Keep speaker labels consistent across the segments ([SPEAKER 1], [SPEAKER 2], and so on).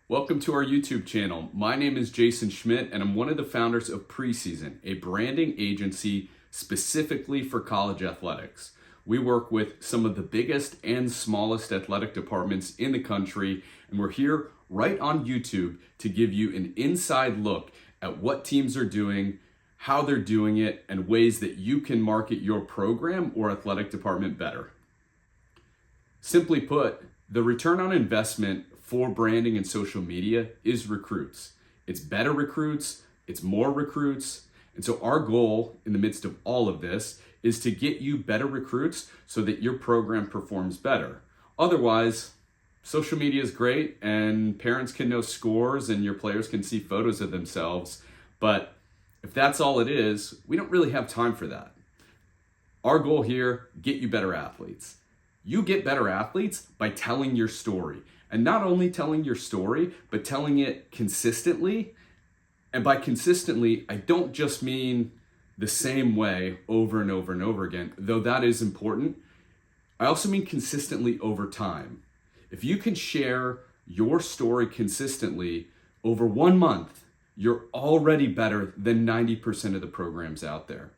[SPEAKER 1] Welcome to our YouTube channel. My name is Jayson Schmidt and I'm one of the founders of Preseason, a branding agency specifically for college athletics. We work with some of the biggest and smallest athletic departments in the country, and we're here right on YouTube to give you an inside look at what teams are doing, how they're doing it, and ways that you can market your program or athletic department better. Simply put, the return on investment for branding and social media is recruits. It's better recruits, it's more recruits. And so our goal in the midst of all of this is to get you better recruits so that your program performs better. Otherwise, social media is great and parents can know scores and your players can see photos of themselves. But if that's all it is, we don't really have time for that. Our goal here, get you better athletes. You get better athletes by telling your story. And not only telling your story, but telling it consistently. And by consistently, I don't just mean the same way over and over and over again, though that is important. I also mean consistently over time. If you can share your story consistently over 1 month, you're already better than 90% of the programs out there.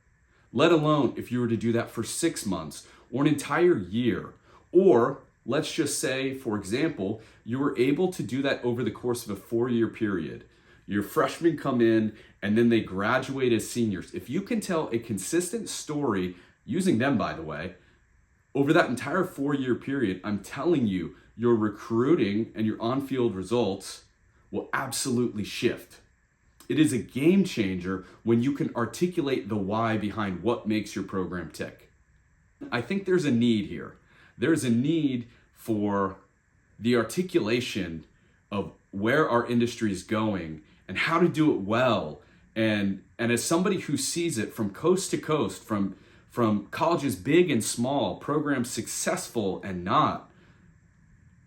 [SPEAKER 1] Let alone if you were to do that for 6 months or an entire year, or let's just say, for example, you were able to do that over the course of a 4-year period. Your freshmen come in and then they graduate as seniors. If you can tell a consistent story, using them by the way, over that entire 4-year period, I'm telling you, your recruiting and your on-field results will absolutely shift. It is a game changer when you can articulate the why behind what makes your program tick. I think there's a need here. There's a need for the articulation of where our industry is going and how to do it well. And as somebody who sees it from coast to coast, from colleges big and small, programs successful and not,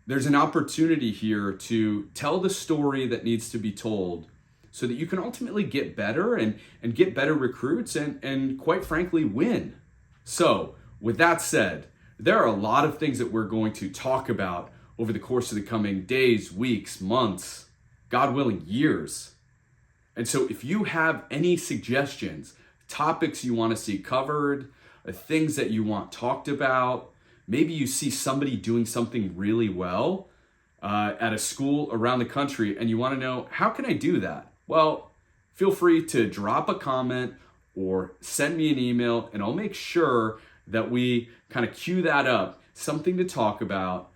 [SPEAKER 1] there's an opportunity here to tell the story that needs to be told so that you can ultimately get better and get better recruits and quite frankly, win. So with that said, there are a lot of things that we're going to talk about over the course of the coming days, weeks, months, God willing, years. And so if you have any suggestions, topics you want to see covered, things that you want talked about, maybe you see somebody doing something really well at a school around the country and you want to know, how can I do that? Well, feel free to drop a comment or send me an email and I'll make sure that we kind of queue that up, something to talk about,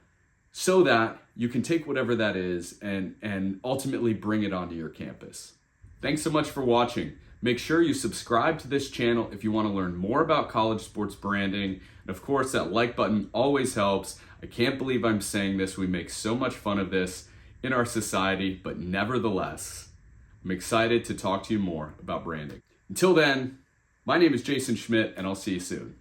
[SPEAKER 1] so that you can take whatever that is and ultimately bring it onto your campus. Thanks so much for watching. Make sure you subscribe to this channel if you want to learn more about college sports branding. And of course, that like button always helps. I can't believe I'm saying this. We make so much fun of this in our society, but nevertheless, I'm excited to talk to you more about branding. Until then, my name is Jayson Schmidt, and I'll see you soon.